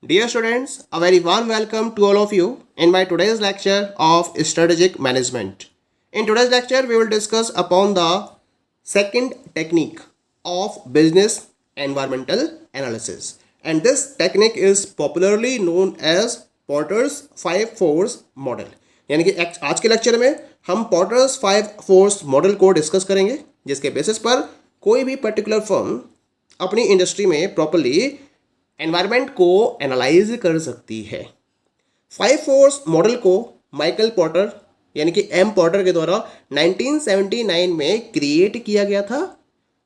Dear students, a very warm welcome to all of you in my today's lecture of strategic management. In today's lecture, we will discuss upon the second technique of business environmental analysis. And this technique is popularly known as Porter's 5 force model. यानी कि आज के lecture में हम potter's 5 force model को discuss करेंगे, जिसके basis पर कोई भी पर्टिकुलर फर्म अपनी इंडस्ट्री में प्रॉपर्ली एनवायरनमेंट को एनालाइज कर सकती है। 5 फोर्स मॉडल को माइकल पॉटर यानी कि एम पॉटर के द्वारा 1979 में क्रिएट किया गया था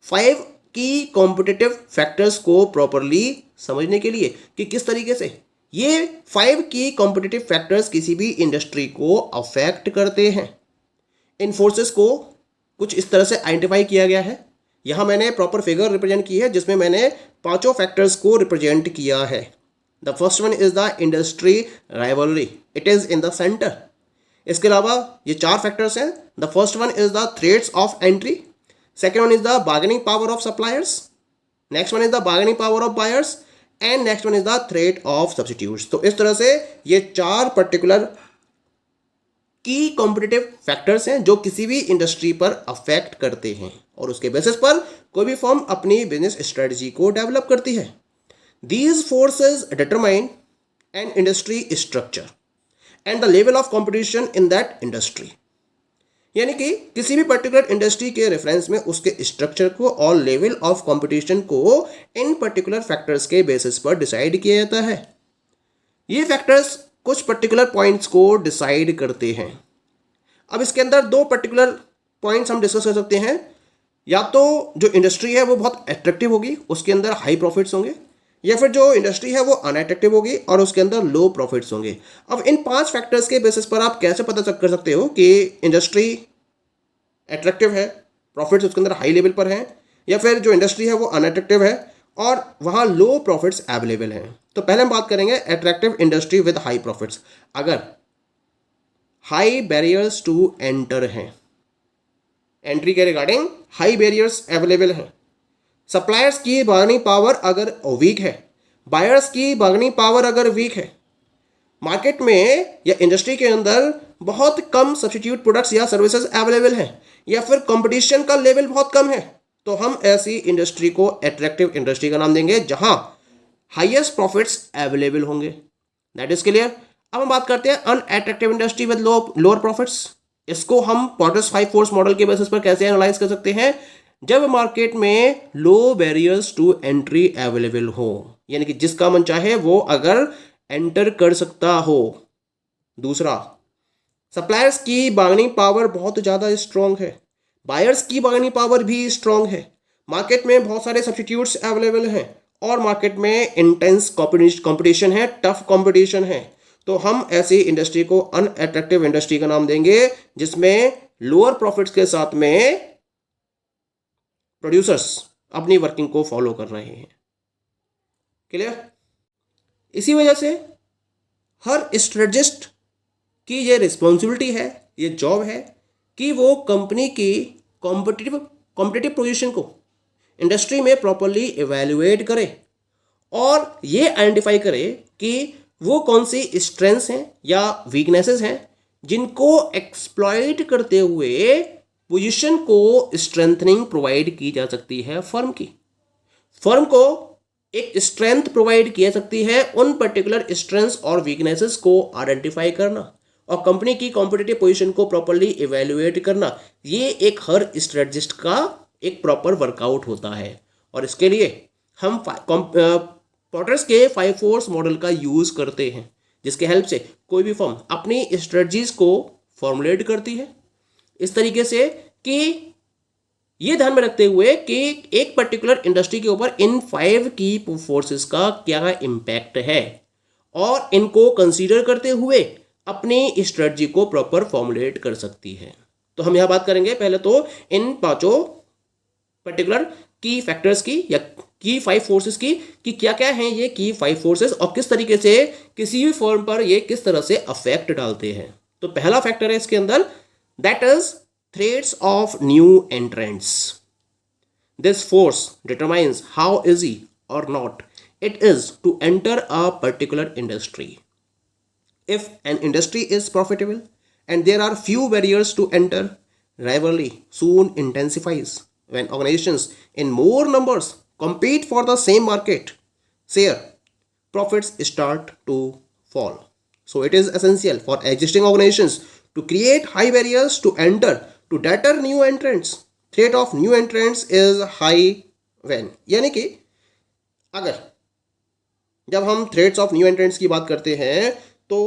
5 की कॉम्पिटिटिव फैक्टर्स को प्रॉपर्ली समझने के लिए कि किस तरीके से ये 5 की कॉम्पिटिटिव फैक्टर्स किसी भी इंडस्ट्री को अफेक्ट करते हैं। इन फोर्सेस को कुछ इस तरह से आइडेंटिफाई किया गया है। यहाँ मैंने प्रॉपर फिगर रिप्रेजेंट की है जिसमें मैंने पांचों फैक्टर्स को रिप्रेजेंट किया है। The first one is the industry rivalry, it is in the centre. इसके अलावा ये 4 फैक्टर्स हैं। The first one is the threads of entry, second one is the bargaining power of suppliers, next one is the bargaining power of buyers and next one is the threat of substitutes. तो इस तरह से ये 4 particular की competitive factors हैं जो किसी भी इंडस्ट्री पर अफेक्ट करते हैं और उसके बेसिस पर कोई भी फर्म अपनी बिजनेस स्ट्रेटजी को डेवलप करती है। These forces determine an industry structure and the level of competition in that industry. यानी कि किसी भी पर्टिकुलर इंडस्ट्री के रेफरेंस में उसके स्ट्रक्चर को और लेवल ऑफ कंपटीशन को इन पर्टिकुलर फैक्टर्स के बेसिस पर डिसाइड किया जाता है। ये फैक्टर्स कुछ पर्टिकुलर पॉइंट्स को डिसाइड करते हैं। अब इसके अंदर 2 पर्टिकुलर पॉइंट्स हम डिस्कस कर सकते हैं। या तो जो इंडस्ट्री है वो बहुत अट्रैक्टिव होगी, उसके अंदर हाई प्रॉफिट्स होंगे, या फिर जो इंडस्ट्री है वो अनअट्रैक्टिव होगी और उसके अंदर लो प्रॉफिट्स होंगे। अब इन 5 फैक्टर्स के बेसिस पर आप कैसे पता कर सकते हो कि इंडस्ट्री अट्रैक्टिव है, प्रॉफिट्स उसके अंदर हाई लेवल पर हैं, या फिर जो इंडस्ट्री है वो अनअट्रैक्टिव है और वहाँ लो प्रॉफिट्स अवेलेबल हैं। तो पहले हम बात करेंगे attractive industry with high profits. अगर हाई बैरियर्स टू एंटर हैं, एंट्री के रिगार्डिंग हाई बैरियर्स अवेलेबल हैं, सप्लायर्स की बार्गेनिंग पावर अगर वीक है, बायर्स की बार्गेनिंग पावर अगर वीक है, मार्केट में या इंडस्ट्री के अंदर बहुत कम सब्स्टिट्यूट प्रोडक्ट्स या सर्विसेज अवेलेबल हैं, या फिर कंपटीशन का लेवल बहुत कम है, तो हम ऐसी इंडस्ट्री को अट्रैक्टिव इंडस्ट्री का नाम देंगे जहां हाईएस्ट प्रॉफिट्स अवेलेबल होंगे। That is clear. अब हम बात करते हैं unattractive industry with lower profits. इसको हम पॉटर्स 5 फोर्स मॉडल के बेसिस पर कैसे एनालाइज कर सकते हैं? जब मार्केट में लो बैरियर्स टू एंट्री अवेलेबल हो, यानी कि जिसका मन चाहे वो अगर एंटर कर सकता हो। दूसरा, सप्लायर्स की बार्गेनिंग पावर बहुत ज़्यादा स्ट्रॉन्ग है, बायर्स की बार्गेनिंग पावर भी स्ट्रॉन्ग है, मार्केट में बहुत सारे सब्स्टिट्यूट्स अवेलेबल हैं और मार्केट में इंटेंस कंपटीशन है, टफ कंपटीशन है। तो हम ऐसी इंडस्ट्री को अनअट्रैक्टिव इंडस्ट्री का नाम देंगे जिसमें लोअर प्रॉफिट्स के साथ में प्रोड्यूसर्स अपनी वर्किंग को फॉलो कर रहे हैं। क्लियर? इसी वजह से हर स्ट्रेटजिस्ट की ये रिस्पॉन्सिबिलिटी है, ये जॉब है कि वो कंपनी की कॉम्पिटिटिव पोजीशन को इंडस्ट्री में प्रॉपर्ली इवैल्यूएट करे और ये आइडेंटिफाई करे कि वो कौन सी स्ट्रेंथ्स हैं या वीकनेसेस हैं जिनको एक्सप्लॉइट करते हुए पोजीशन को स्ट्रेंथनिंग प्रोवाइड की जा सकती है। फर्म को एक स्ट्रेंथ प्रोवाइड की जा सकती है उन पर्टिकुलर स्ट्रेंथ्स और वीकनेसेस को आइडेंटिफाई करना और कंपनी की कॉम्पिटिटिव पोजीशन को प्रॉपर्ली इवैल्यूएट करना। ये एक हर स्ट्रेटजिस्ट का एक प्रॉपर वर्कआउट होता है और इसके लिए हम पॉटर्स के 5 फोर्स मॉडल का यूज़ करते हैं, जिसके हेल्प से कोई भी फर्म अपनी स्ट्रेटजीज को फॉर्मुलेट करती है इस तरीके से कि ये ध्यान में रखते हुए कि एक पर्टिकुलर इंडस्ट्री के ऊपर इन 5 की फोर्सेस का क्या इम्पैक्ट है और इनको कंसीडर करते हुए अपनी स्ट्रेटजी को प्रॉपर फॉर्मुलेट कर सकती है। तो हम यहाँ बात करेंगे पहले तो इन 5 पर्टिकुलर की फैक्टर्स की या की 5 फोर्सेस की कि क्या क्या हैं ये की 5 फोर्सेस और किस तरीके से किसी भी फर्म पर ये किस तरह से अफेक्ट डालते हैं। तो पहला फैक्टर है इसके अंदर, that is threats of new entrants. This force determines how easy और not It is to enter a particular industry. If an industry is profitable and there are few barriers to enter, rivalry soon intensifies. When organizations in more numbers compete for the same market share, profits start to fall. So it is essential for existing organizations to create high barriers to enter to deter new entrants. Threat of new entrants is high when, यानी कि अगर जब हम threats of new entrants की बात करते हैं तो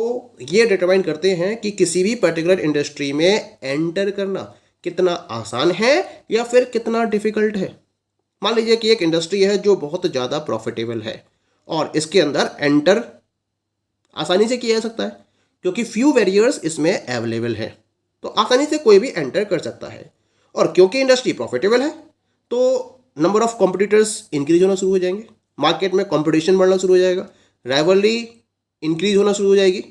ये डिटरमाइन करते हैं कि किसी भी पर्टिकुलर इंडस्ट्री में एंटर करना कितना आसान है या फिर कितना डिफिकल्ट है। मान लीजिए कि एक इंडस्ट्री है जो बहुत ज़्यादा प्रॉफिटेबल है और इसके अंदर एंटर आसानी से किया जा सकता है क्योंकि फ्यू बैरियर्स इसमें अवेलेबल है, तो आसानी से कोई भी एंटर कर सकता है। और क्योंकि इंडस्ट्री प्रॉफिटेबल है तो नंबर ऑफ कॉम्पिटिटर्स इंक्रीज होना शुरू हो जाएंगे, मार्केट में कंपटीशन बढ़ना शुरू हो जाएगा, राइवलरी इंक्रीज होना शुरू हो जाएगी।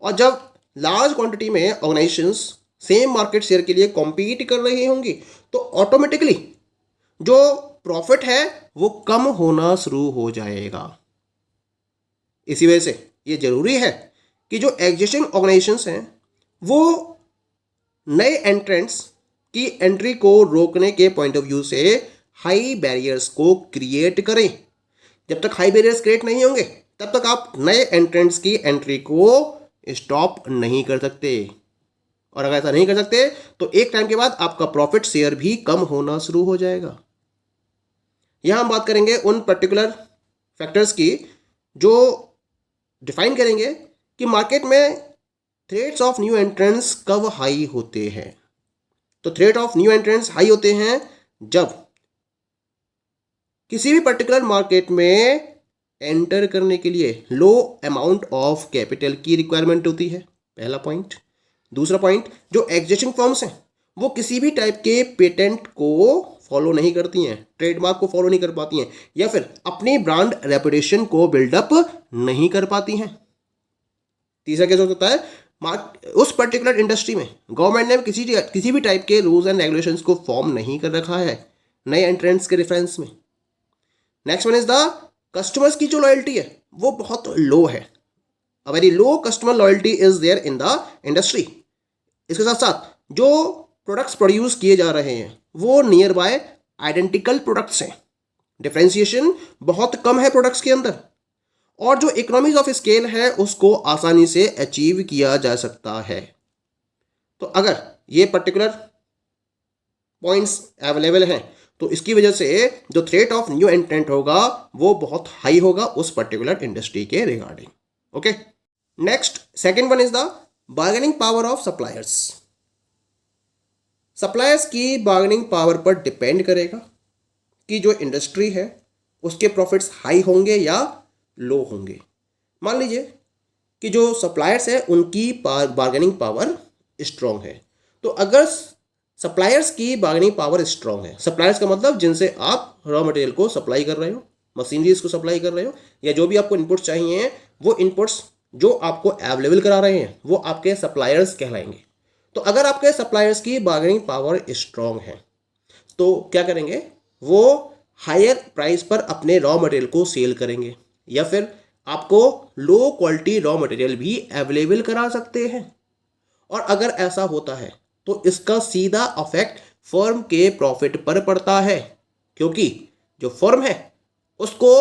और जब लार्ज क्वांटिटी में ऑर्गेनाइजेशंस सेम मार्केट शेयर के लिए कॉम्पीट कर रही होंगी तो ऑटोमेटिकली जो प्रॉफिट है वो कम होना शुरू हो जाएगा। इसी वजह से ये जरूरी है कि जो एग्जिस्टिंग ऑर्गेनाइजेशंस हैं वो नए एंट्रेंट्स की एंट्री को रोकने के पॉइंट ऑफ व्यू से हाई बैरियर्स को क्रिएट करें। जब तक हाई बैरियर्स क्रिएट नहीं होंगे तब तक आप नए एंट्रेंट्स की एंट्री को स्टॉप नहीं कर सकते, और अगर ऐसा नहीं कर सकते तो एक टाइम के बाद आपका प्रॉफिट शेयर भी कम होना शुरू हो जाएगा। यहां हम बात करेंगे उन पर्टिकुलर फैक्टर्स की जो डिफाइन करेंगे कि मार्केट में थ्रेट्स ऑफ न्यू एंट्रेंट्स कब हाई होते हैं। तो threat of new entrants high होते हैं जब किसी भी पर्टिकुलर मार्केट में एंटर करने के लिए लो अमाउंट ऑफ कैपिटल की रिक्वायरमेंट होती है, पहला पॉइंट। दूसरा पॉइंट, जो एग्जिस्टिंग फर्म्स हैं वो किसी भी टाइप के पेटेंट को फॉलो नहीं करती हैं, ट्रेडमार्क को फॉलो नहीं कर पाती हैं, या फिर अपनी ब्रांड रेपुटेशन को बिल्डअप नहीं कर पाती हैं। तीसरा केस होता है उस पर्टिकुलर इंडस्ट्री में गवर्नमेंट ने किसी भी टाइप के रूल्स एंड रेगुलेशंस को फॉर्म नहीं कर रखा है नए एंट्रेंट्स के रेफरेंस में। Next one is the customers की जो लॉयल्टी है वो बहुत लो है, a very low customer loyalty is there in the industry. इसके साथ साथ जो प्रोडक्ट्स प्रोड्यूस किए जा रहे हैं वो नियर बाय आइडेंटिकल प्रोडक्ट्स हैं, डिफरेंशिएशन बहुत कम है प्रोडक्ट्स के अंदर, और जो इकोनॉमीज ऑफ स्केल है उसको आसानी से अचीव किया जा सकता है। तो अगर ये पर्टिकुलर पॉइंट्स अवेलेबल हैं तो इसकी वजह से जो थ्रेट ऑफ न्यू एंट्रेंट होगा वो बहुत हाई होगा उस पर्टिकुलर इंडस्ट्री के regarding. Okay, next second one is the bargaining power of suppliers. Suppliers की बार्गेनिंग पावर पर डिपेंड करेगा कि जो इंडस्ट्री है उसके प्रॉफिट्स हाई होंगे या लो होंगे। मान लीजिए कि जो सप्लायर्स है उनकी बार्गेनिंग पावर स्ट्रॉन्ग है, तो अगर सप्लायर्स की बार्गेनिंग पावर स्ट्रॉन्ग है, सप्लायर्स का मतलब जिनसे आप रॉ मटेरियल को सप्लाई कर रहे हो, मशीनरीज को सप्लाई कर रहे हो, या जो भी आपको इनपुट्स चाहिए वो इनपुट्स जो आपको अवेलेबल करा रहे हैं वो आपके सप्लायर्स कहलाएंगे। तो अगर आपके सप्लायर्स की बार्गेनिंग पावर स्ट्रॉन्ग है तो क्या करेंगे, वो हायर प्राइस पर अपने रॉ मटेरियल को सेल करेंगे या फिर आपको लो क्वालिटी रॉ मटेरियल भी अवेलेबल करा सकते हैं। और अगर ऐसा होता है तो इसका सीधा अफेक्ट फर्म के प्रॉफिट पर पड़ता है, क्योंकि जो फर्म है उसको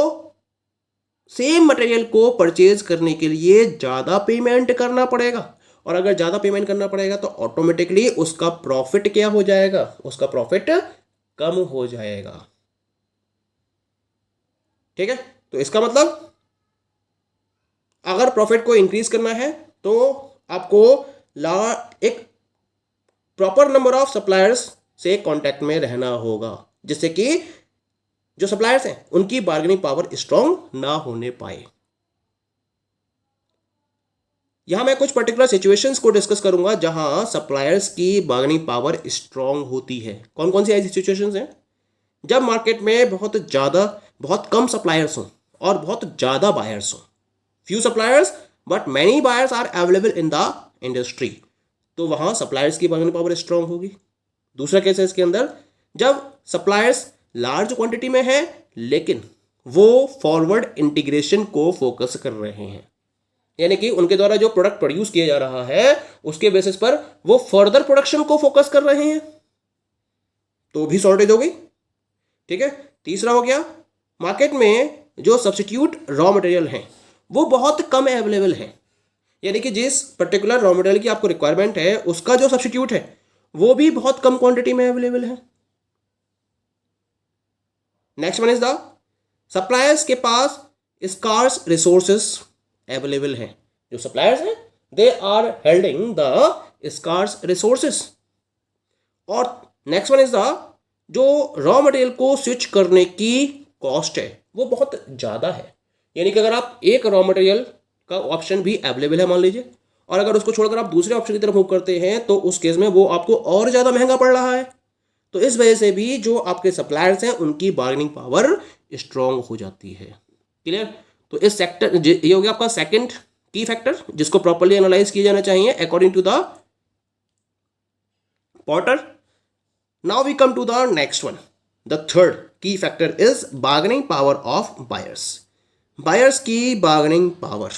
सेम मटेरियल को परचेज करने के लिए ज़्यादा पेमेंट करना पड़ेगा, और अगर ज़्यादा पेमेंट करना पड़ेगा तो ऑटोमेटिकली उसका प्रॉफिट क्या हो जाएगा, उसका प्रॉफिट कम हो जाएगा। ठीक है, तो इसका मतलब अगर प्रॉफिट को इंक्रीज करना है तो आपको एक प्रॉपर नंबर ऑफ सप्लायर्स से कांटेक्ट में रहना होगा, जिससे कि जो सप्लायर्स हैं उनकी बार्गेनिंग पावर स्ट्रांग ना होने पाए। यहां मैं कुछ पर्टिकुलर सिचुएशंस को डिस्कस करूंगा जहां सप्लायर्स की बार्गेनिंग पावर स्ट्रांग होती है। कौन कौन सी ऐसी सिचुएशंस हैं? जब मार्केट में बहुत कम सप्लायर्स हों और बहुत ज़्यादा बायर्स हों, few suppliers but many buyers are available in the industry, तो वहाँ सप्लायर्स की बार्गेनिंग पावर स्ट्रांग होगी। दूसरा केस है इसके अंदर, जब सप्लायर्स लार्ज क्वांटिटी में है लेकिन वो फॉरवर्ड इंटीग्रेशन को फोकस कर रहे हैं, यानी कि उनके द्वारा जो प्रोडक्ट प्रोड्यूस किया जा रहा है उसके बेसिस पर वो फर्दर प्रोडक्शन को फोकस कर रहे हैं, तो भी शॉर्टेज हो गई। ठीक है, तीसरा हो गया, मार्केट में जो सब्स्टिट्यूट रॉ मटेरियल हैं वो बहुत कम अवेलेबल है, यानी कि जिस पर्टिकुलर रॉ मटेरियल की आपको रिक्वायरमेंट है उसका जो सब्स्टिट्यूट है वो भी बहुत कम क्वांटिटी में अवेलेबल है। Next one is the suppliers के पास स्कार्स रिसोर्सेस अवेलेबल हैं, जो सप्लायर्स हैं they are holding the scarce resources. और नेक्स्ट वन इज द जो रॉ मटेरियल को स्विच करने की कॉस्ट है वो बहुत ज़्यादा है, यानी कि अगर आप एक रॉ मटेरियल का ऑप्शन भी अवेलेबल है मान लीजिए, और अगर उसको छोड़कर आप दूसरे ऑप्शन की तरफ मूव करते हैं तो उस केस में वो आपको और ज़्यादा महंगा पड़ रहा है। तो इस वजह से भी जो आपके सप्लायर्स हैं उनकी बार्गेनिंग पावर स्ट्रांग हो जाती है। क्लियर? तो इस सेक्टर ये हो गया आपका सेकंड की फैक्टर जिसको प्रॉपर्ली एनालाइज किया जाना चाहिए according to the Porter. Now we come to the next one, the third की factor is bargaining power of buyers. Buyers की बार्गेनिंग पावर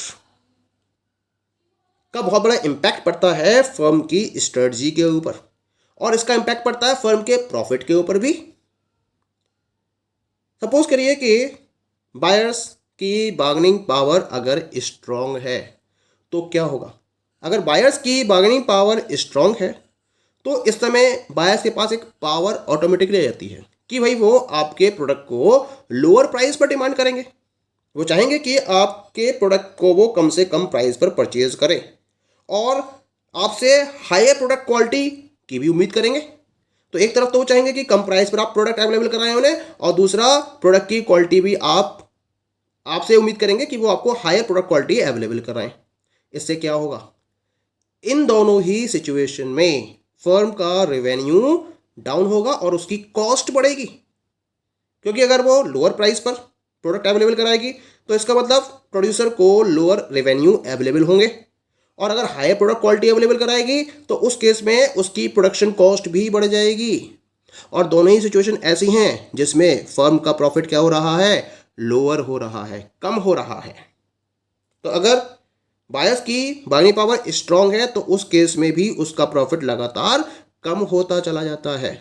का बहुत बड़ा इंपैक्ट पड़ता है फर्म की स्ट्रेटजी के ऊपर, और इसका इंपैक्ट पड़ता है फर्म के प्रॉफिट के ऊपर भी। सपोज करिए कि बायर्स की बार्गेनिंग पावर अगर स्ट्रांग है तो क्या होगा? अगर बायर्स की बार्गेनिंग पावर स्ट्रांग है तो इस समय बायर्स के पास एक पावर ऑटोमेटिकली आ जाती है कि भाई वो आपके प्रोडक्ट को लोअर प्राइस पर डिमांड करेंगे। वो चाहेंगे कि आपके प्रोडक्ट को वो कम से कम प्राइस पर परचेज करें और आपसे हायर प्रोडक्ट क्वालिटी की भी उम्मीद करेंगे। तो एक तरफ तो वो चाहेंगे कि कम प्राइस पर आप प्रोडक्ट अवेलेबल कराएं उन्हें, और दूसरा प्रोडक्ट की क्वालिटी भी आपसे उम्मीद करेंगे कि वो आपको हायर प्रोडक्ट क्वालिटी अवेलेबल कराएं। इससे क्या होगा? इन दोनों ही सिचुएशन में फर्म का रेवेन्यू डाउन होगा और उसकी कॉस्ट बढ़ेगी, क्योंकि अगर वो लोअर प्राइस पर प्रोडक्ट अवेलेबल कराएगी तो इसका मतलब प्रोड्यूसर को लोअर रेवेन्यू अवेलेबल होंगे, और अगर हायर प्रोडक्ट क्वालिटी अवेलेबल कराएगी तो उस केस में उसकी प्रोडक्शन कॉस्ट भी बढ़ जाएगी। और दोनों ही सिचुएशन ऐसी हैं जिसमें फर्म का प्रॉफिट क्या हो रहा है? लोअर हो रहा है, कम हो रहा है। तो अगर बायर्स की बार्गेनिंग पावर स्ट्रांग है तो उस केस में भी उसका प्रॉफिट लगातार कम होता चला जाता है।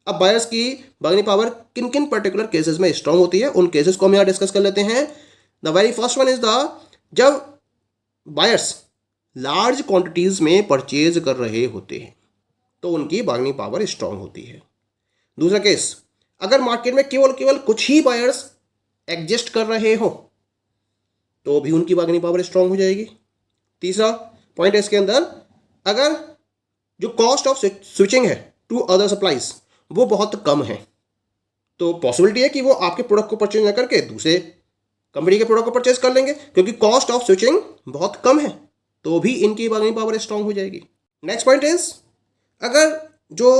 अब बायर्स की बार्गेनिंग पावर किन किन पर्टिकुलर केसेस में स्ट्रांग होती है उन केसेस को हम यहाँ डिस्कस कर लेते हैं। The very first one is जब बायर्स लार्ज क्वांटिटीज में परचेज कर रहे होते हैं तो उनकी बार्गेनिंग पावर स्ट्रांग होती है। दूसरा केस, अगर मार्केट में केवल कुछ ही बायर्स एग्जिस्ट कर रहे हो तो भी उनकी बार्गेनिंग पावर स्ट्रांग हो जाएगी। तीसरा पॉइंट है इसके अंदर, अगर जो कॉस्ट ऑफ स्विचिंग है टू अदर सप्लाईज वो बहुत कम है तो पॉसिबिलिटी है कि वो आपके प्रोडक्ट को परचेज न करके दूसरे कंपनी के प्रोडक्ट को परचेज कर लेंगे, क्योंकि कॉस्ट ऑफ स्विचिंग बहुत कम है, तो भी इनकी बार्गेनिंग पावर स्ट्रांग हो जाएगी। नेक्स्ट पॉइंट इज, अगर जो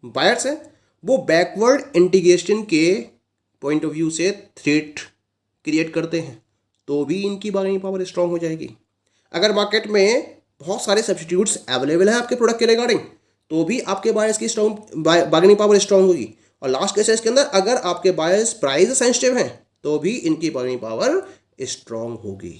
बायर्स हैं वो बैकवर्ड इंटीग्रेशन के पॉइंट ऑफ व्यू से थ्रेट क्रिएट करते हैं तो भी इनकी बार्गेनिंग पावर स्ट्रांग हो जाएगी। अगर मार्केट में बहुत सारे सब्स्टिट्यूट्स अवेलेबल हैं आपके प्रोडक्ट के रिगार्डिंग तो भी आपके बायर्स की स्ट्रांग बार्गेनिंग पावर स्ट्रांग होगी। और लास्ट केस इसके अंदर, अगर आपके बायर्स प्राइस सेंसिटिव हैं तो भी इनकी बार्गेनिंग पावर स्ट्रांग होगी।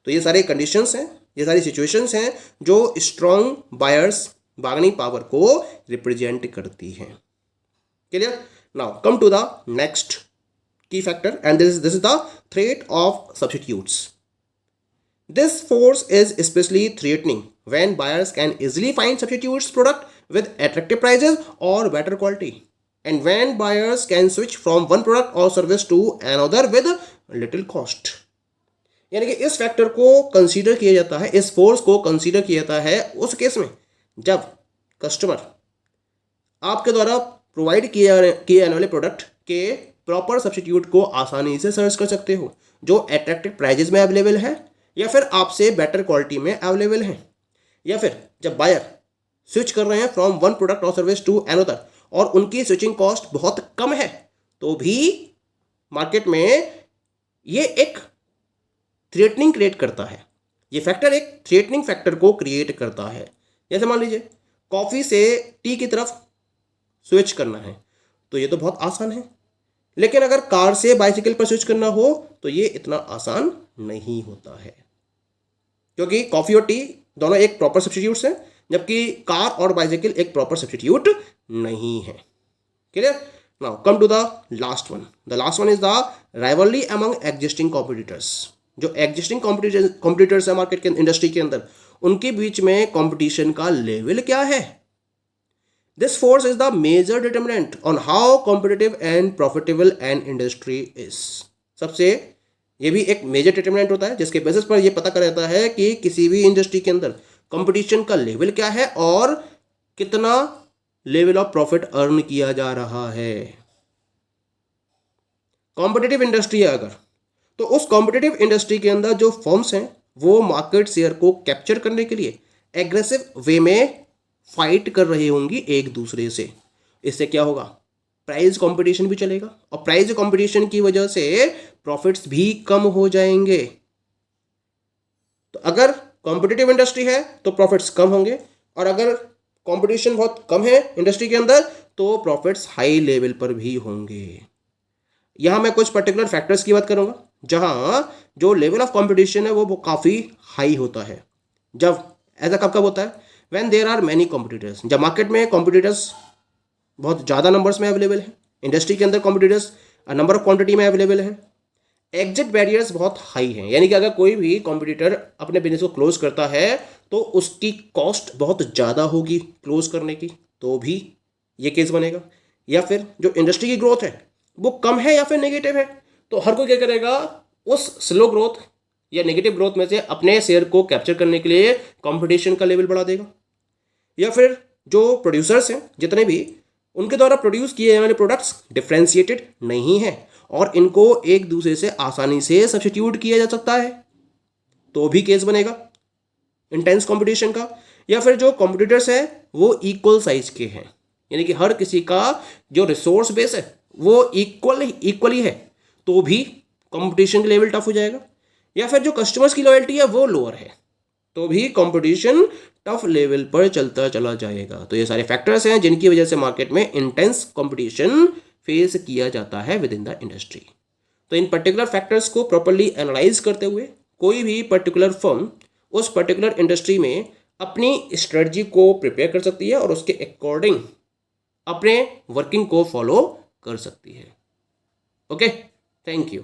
तो ये सारे कंडीशंस हैं, ये सारी सिचुएशंस हैं जो स्ट्रांग बायर्स बार्गेनिंग पावर को रिप्रेजेंट करती हैं। Clear? Now come to the next key factor, and this is the threat of substitutes. This force is especially threatening when buyers can easily find substitutes product with attractive prices or better quality, and when buyers can switch from one product or service to another with little cost. यानी कि इस factor को consider किया जाता है, इस force को consider किया जाता है उस केस में जब कस्टमर आपके द्वारा प्रोवाइड किए जाने वाले प्रोडक्ट के प्रॉपर सब्स्टिट्यूट को आसानी से सर्च कर सकते हो जो अट्रैक्टिव प्राइजेस में अवेलेबल है या फिर आपसे बेटर क्वालिटी में अवेलेबल है, या फिर जब बायर स्विच कर रहे हैं फ्रॉम वन प्रोडक्ट और सर्विस टू अनदर और उनकी स्विचिंग कॉस्ट बहुत कम है तो भी मार्केट में ये एक थ्रेटनिंग क्रिएट करता है। ये फैक्टर एक थ्रेटनिंग फैक्टर को क्रिएट करता है। जैसे मान लीजिए कॉफ़ी से टी की तरफ स्विच करना है तो ये तो बहुत आसान है, लेकिन अगर कार से बाइसिकल पर स्विच करना हो तो ये इतना आसान नहीं होता है, क्योंकि कॉफ़ी और टी दोनों एक प्रॉपर सब्स्टिट्यूट्स हैं, जबकि कार और बाइसिकल एक प्रॉपर सब्स्टिट्यूट नहीं है। Clear? Now come to the last one. The last one is the rivalry among existing competitors. जो एग्जिस्टिंग कॉम्पिटिटर्स है मार्केट के इंडस्ट्री के अंदर, उनके बीच में कंपटीशन का लेवल क्या है। This force is the major determinant on how competitive and profitable an industry is. सबसे ये भी एक मेजर डिटरमिनेंट होता है जिसके बेसिस पर यह पता कर जाता है कि किसी भी इंडस्ट्री के अंदर कंपटीशन का लेवल क्या है और कितना लेवल ऑफ प्रॉफिट अर्न किया जा रहा है। कॉम्पिटिटिव इंडस्ट्री है अगर, तो उस कॉम्पिटिटिव इंडस्ट्री के अंदर जो फर्म्स हैं वो मार्केट शेयर को कैप्चर करने के लिए एग्रेसिव वे में फाइट कर रही होंगी एक दूसरे से। इससे क्या होगा, प्राइस कंपटीशन भी चलेगा और प्राइस कंपटीशन की वजह से प्रॉफिट्स भी कम हो जाएंगे। तो अगर कॉम्पिटिटिव इंडस्ट्री है तो प्रॉफिट्स कम होंगे, और अगर कंपटीशन बहुत कम है इंडस्ट्री के अंदर तो प्रॉफिट्स हाई लेवल पर भी होंगे। यहां मैं कुछ पर्टिकुलर फैक्टर्स की बात करूंगा जहां जो लेवल ऑफ कंपटीशन है वो काफ़ी हाई होता है। जब ऐसा कब कब होता है, when there are many competitors. जब मार्केट में कॉम्पिटिटर्स बहुत ज़्यादा नंबर्स में अवेलेबल है, इंडस्ट्री के अंदर कॉम्पिटिटर्स नंबर ऑफ क्वांटिटी में अवेलेबल है, एग्जिट बैरियर्स बहुत हाई हैं, यानी कि अगर कोई भी कॉम्पिटिटर अपने बिजनेस को क्लोज करता है तो उसकी कॉस्ट बहुत ज़्यादा होगी क्लोज करने की, तो भी ये केस बनेगा। या फिर जो इंडस्ट्री की ग्रोथ है वो कम है या फिर नेगेटिव है, तो हर कोई क्या करेगा, उस स्लो ग्रोथ या नेगेटिव ग्रोथ में से अपने शेयर को कैप्चर करने के लिए कंपटीशन का लेवल बढ़ा देगा। या फिर जो प्रोड्यूसर्स हैं जितने भी, उनके द्वारा प्रोड्यूस किए जाने वाले प्रोडक्ट्स डिफ्रेंशिएटेड नहीं है और इनको एक दूसरे से आसानी से सब्स्टिट्यूट किया जा सकता है, तो भी केस बनेगा इंटेंस कंपटीशन का। या फिर जो कॉम्पिटिटर्स है वो इक्वल साइज के हैं, यानी कि हर किसी का जो रिसोर्स बेस है वो इक्वली है, तो भी कंपटीशन का लेवल टफ हो जाएगा। या फिर जो कस्टमर्स की लॉयल्टी है वो लोअर है, तो भी कंपटीशन टफ लेवल पर चलता चला जाएगा। तो ये सारे फैक्टर्स हैं जिनकी वजह से मार्केट में इंटेंस कंपटीशन फेस किया जाता है विद इन द इंडस्ट्री। तो इन पर्टिकुलर फैक्टर्स को प्रॉपर्ली एनालाइज करते हुए कोई भी पर्टिकुलर फर्म उस पर्टिकुलर इंडस्ट्री में अपनी स्ट्रेटजी को प्रिपेयर कर सकती है और उसके अकॉर्डिंग अपने वर्किंग को फॉलो कर सकती है। Okay, thank you.